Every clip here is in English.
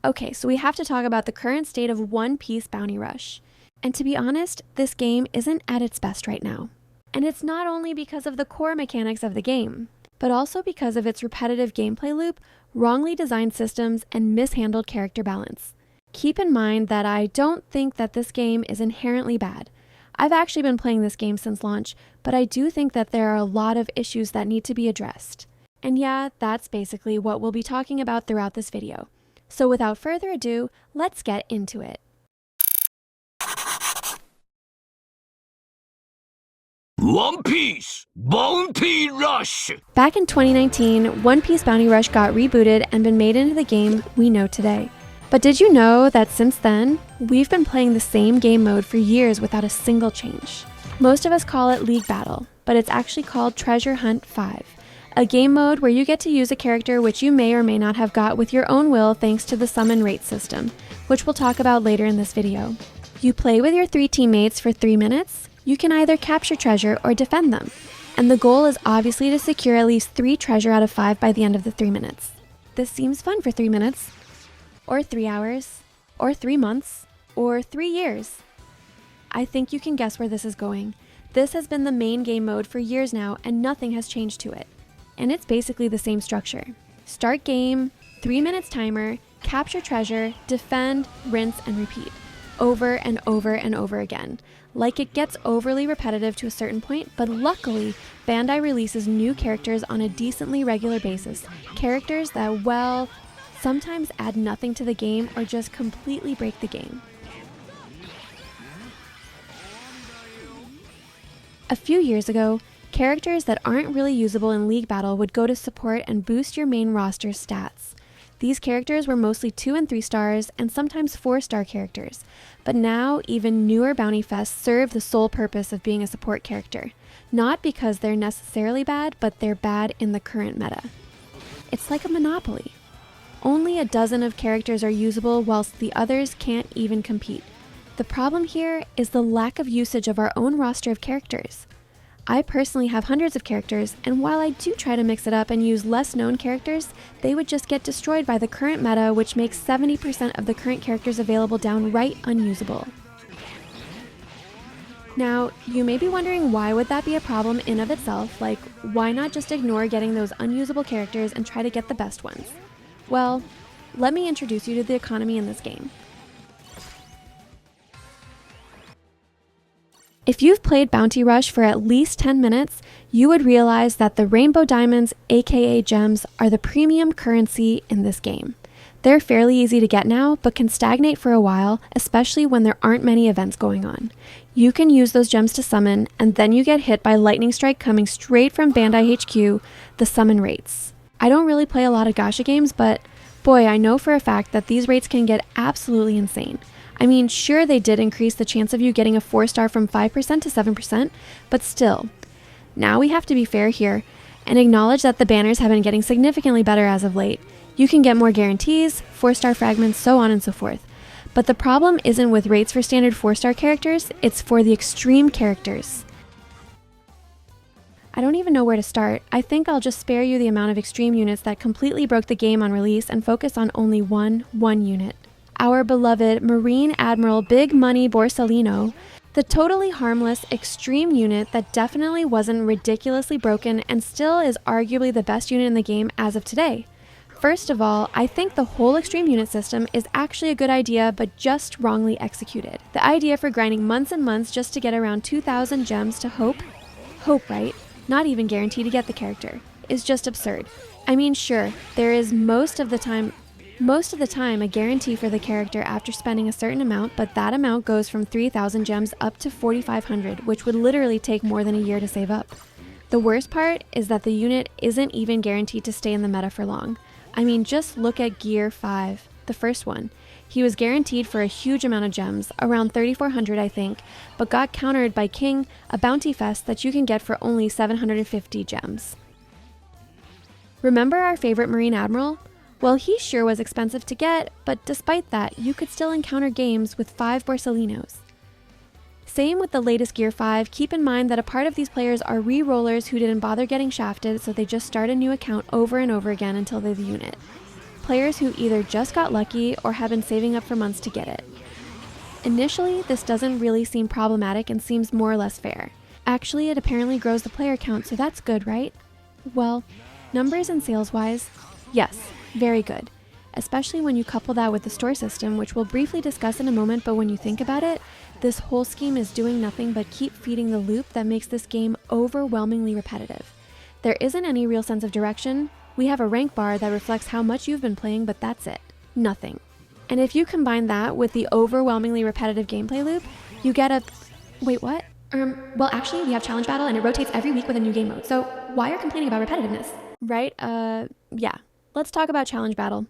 Okay, so we have to talk about the current state of One Piece Bounty Rush. And to be honest, this game isn't at its best right now. And it's not only because of the core mechanics of the game, but also because of its repetitive gameplay loop, wrongly designed systems, and mishandled character balance. Keep in mind that I don't think that this game is inherently bad. I've actually been playing this game since launch, but I do think that there are a lot of issues that need to be addressed. And yeah, that's basically what we'll be talking about throughout this video. So without further ado, let's get into it. One Piece Bounty Rush! Back in 2019, One Piece Bounty Rush got rebooted and been made into the game we know today. But did you know that since then, we've been playing the same game mode for years without a single change? Most of us call it League Battle, but it's actually called Treasure Hunt 5, a game mode where you get to use a character which you may or may not have got with your own will thanks to the summon rate system, which we'll talk about later in this video. You play with your 3 teammates for 3 minutes. You can either capture treasure or defend them, and the goal is obviously to secure at least 3 treasure out of 5 by the end of the 3 minutes. This seems fun for 3 minutes, or 3 hours, or 3 months, or 3 years. I think you can guess where this is going. This has been the main game mode for years now, and nothing has changed to it. And it's basically the same structure. Start game, 3 minutes timer, capture treasure, defend, rinse, and repeat. Over and over and over again. Like, it gets overly repetitive to a certain point, but luckily, Bandai releases new characters on a decently regular basis. Characters that, well, sometimes add nothing to the game or just completely break the game. A few years ago, characters that aren't really usable in League Battle would go to support and boost your main roster's stats. These characters were mostly 2 and 3 stars and sometimes 4-star characters, but now even newer Bounty Fests serve the sole purpose of being a support character. Not because they're necessarily bad, but they're bad in the current meta. It's like a monopoly. Only a dozen of characters are usable whilst the others can't even compete. The problem here is the lack of usage of our own roster of characters. I personally have hundreds of characters, and while I do try to mix it up and use less known characters, they would just get destroyed by the current meta, which makes 70% of the current characters available downright unusable. Now, you may be wondering why would that be a problem in of itself, like why not just ignore getting those unusable characters and try to get the best ones? Well, let me introduce you to the economy in this game. If you've played Bounty Rush for at least 10 minutes, you would realize that the Rainbow Diamonds, aka gems, are the premium currency in this game. They're fairly easy to get now, but can stagnate for a while, especially when there aren't many events going on. You can use those gems to summon, and then you get hit by lightning strike coming straight from Bandai HQ, the summon rates. I don't really play a lot of gacha games, but boy, I know for a fact that these rates can get absolutely insane. I mean, sure, they did increase the chance of you getting a 4-star from 5% to 7%, but still. Now we have to be fair here and acknowledge that the banners have been getting significantly better as of late. You can get more guarantees, 4-star fragments, so on and so forth. But the problem isn't with rates for standard 4-star characters, it's for the extreme characters. I don't even know where to start. I think I'll just spare you the amount of extreme units that completely broke the game on release and focus on only one unit. Our beloved Marine Admiral Big Money Borsalino, the totally harmless extreme unit that definitely wasn't ridiculously broken and still is arguably the best unit in the game as of today. First of all, I think the whole extreme unit system is actually a good idea, but just wrongly executed. The idea for grinding months and months just to get around 2,000 gems to hope, right? Not even guaranteed to get the character, is just absurd. I mean, sure, there is most of the time a guarantee for the character after spending a certain amount, but that amount goes from 3,000 gems up to 4,500, which would literally take more than a year to save up. The worst part is that the unit isn't even guaranteed to stay in the meta for long. I mean, just look at Gear 5, the first one. He was guaranteed for a huge amount of gems, around 3,400 I think, but got countered by King, a bounty fest that you can get for only 750 gems. Remember our favorite Marine Admiral? Well, he sure was expensive to get, but despite that, you could still encounter games with 5 Borsalinos. Same with the latest Gear 5, keep in mind that a part of these players are re-rollers who didn't bother getting shafted, so they just start a new account over and over again until they're the unit. players who either just got lucky or have been saving up for months to get it. Initially, this doesn't really seem problematic and seems more or less fair. Actually, it apparently grows the player count, so that's good, right? Well, numbers and sales-wise, yes, very good. Especially when you couple that with the store system, which we'll briefly discuss in a moment, but when you think about it, this whole scheme is doing nothing but keep feeding the loop that makes this game overwhelmingly repetitive. There isn't any real sense of direction. We have a rank bar that reflects how much you've been playing, but that's it. Nothing. And if you combine that with the overwhelmingly repetitive gameplay loop, you get a... Wait, what? Well, actually, we have Challenge Battle and it rotates every week with a new game mode, so why are you complaining about repetitiveness? Right, yeah. Let's talk about Challenge Battle.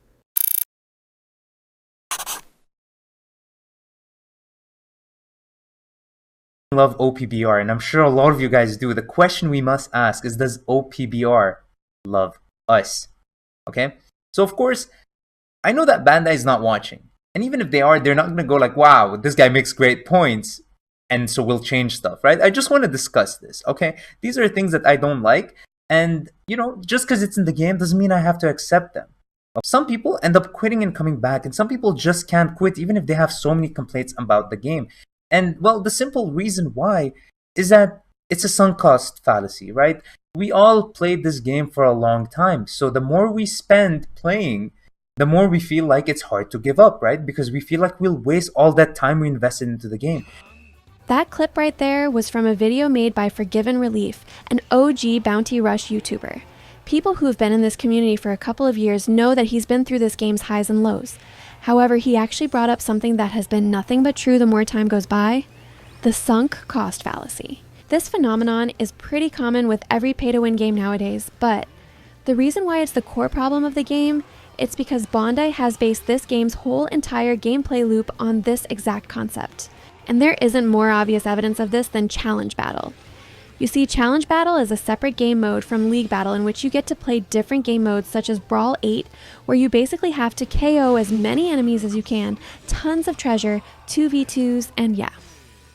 Love OPBR, and I'm sure a lot of you guys do. The question we must ask is, does OPBR love us? Okay? So of course, I know that Bandai is not watching. And even if they are, they're not going to go like, wow, this guy makes great points, and so we'll change stuff, right? I just want to discuss this, okay? These are things that I don't like, and, just because it's in the game doesn't mean I have to accept them. Some people end up quitting and coming back, and some people just can't quit even if they have so many complaints about the game. And, well, the simple reason why is that it's a sunk cost fallacy, right? We all played this game for a long time, so the more we spend playing, the more we feel like it's hard to give up, right? Because we feel like we'll waste all that time we invested into the game. That clip right there was from a video made by Forgiven Relief, an OG Bounty Rush YouTuber. People who have been in this community for a couple of years know that he's been through this game's highs and lows. However, he actually brought up something that has been nothing but true the more time goes by: the sunk cost fallacy. This phenomenon is pretty common with every pay-to-win game nowadays, but the reason why it's the core problem of the game, it's because Bandai has based this game's whole entire gameplay loop on this exact concept. And there isn't more obvious evidence of this than Challenge Battle. You see, Challenge Battle is a separate game mode from League Battle in which you get to play different game modes such as Brawl 8, where you basically have to KO as many enemies as you can, tons of treasure, 2v2s, and yeah,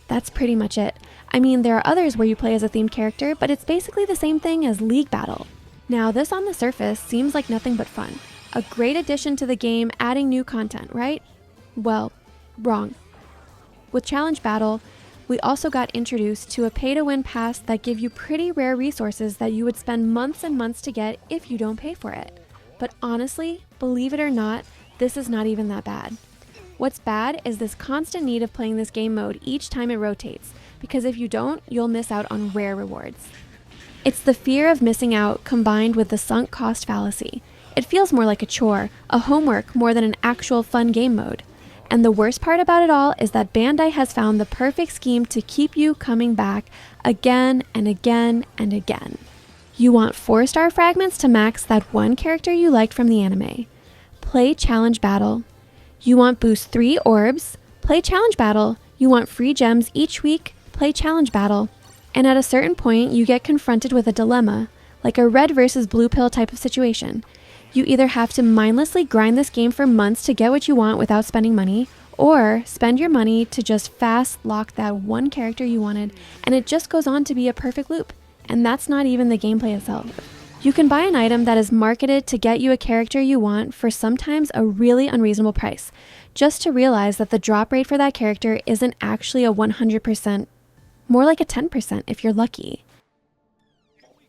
that's pretty much it. I mean, there are others where you play as a themed character, but it's basically the same thing as League Battle. Now, this on the surface seems like nothing but fun. A great addition to the game, adding new content, right? Well, wrong. With Challenge Battle, we also got introduced to a pay-to-win pass that give you pretty rare resources that you would spend months and months to get if you don't pay for it. But honestly, believe it or not, this is not even that bad. What's bad is this constant need of playing this game mode each time it rotates, because if you don't, you'll miss out on rare rewards. It's the fear of missing out combined with the sunk cost fallacy. It feels more like a chore, a homework more than an actual fun game mode. And the worst part about it all is that Bandai has found the perfect scheme to keep you coming back again and again and again. You want 4-star fragments to max that one character you liked from the anime. Play Challenge Battle. You want boost 3 orbs? Play Challenge Battle. You want free gems each week? Play Challenge Battle. And at a certain point, you get confronted with a dilemma, like a red versus blue pill type of situation. You either have to mindlessly grind this game for months to get what you want without spending money, or spend your money to just fast lock that one character you wanted, and it just goes on to be a perfect loop. And that's not even the gameplay itself. You can buy an item that is marketed to get you a character you want for sometimes a really unreasonable price, just to realize that the drop rate for that character isn't actually a 100%, more like a 10% if you're lucky.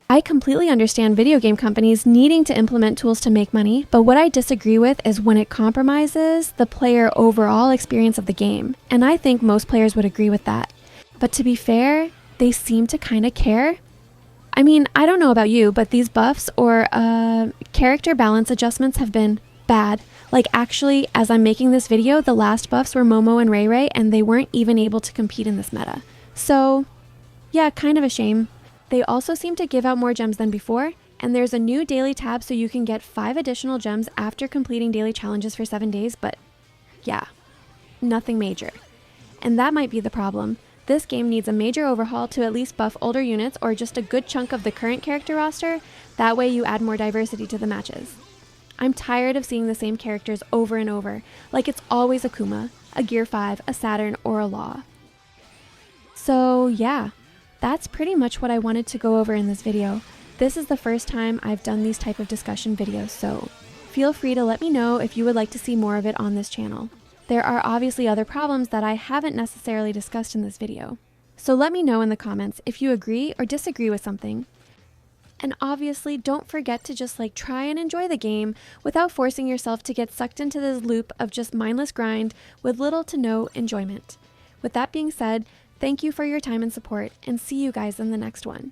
I completely understand video game companies needing to implement tools to make money, but what I disagree with is when it compromises the player overall experience of the game, and I think most players would agree with that. But to be fair, they seem to kind of care. I mean, I don't know about you, but these buffs or character balance adjustments have been bad. Like actually, as I'm making this video, the last buffs were Momo and Ray Ray, and they weren't even able to compete in this meta. So, yeah, kind of a shame. They also seem to give out more gems than before, and there's a new daily tab so you can get 5 additional gems after completing daily challenges for 7 days, but yeah, nothing major. And that might be the problem. This game needs a major overhaul to at least buff older units or just a good chunk of the current character roster. That way you add more diversity to the matches. I'm tired of seeing the same characters over and over, like it's always a Kuma, a Gear 5, a Saturn, or a Law. So yeah. That's pretty much what I wanted to go over in this video. This is the first time I've done these type of discussion videos, so feel free to let me know if you would like to see more of it on this channel. There are obviously other problems that I haven't necessarily discussed in this video. So let me know in the comments if you agree or disagree with something. And obviously, don't forget to just try and enjoy the game without forcing yourself to get sucked into this loop of just mindless grind with little to no enjoyment. With that being said, thank you for your time and support, and see you guys in the next one.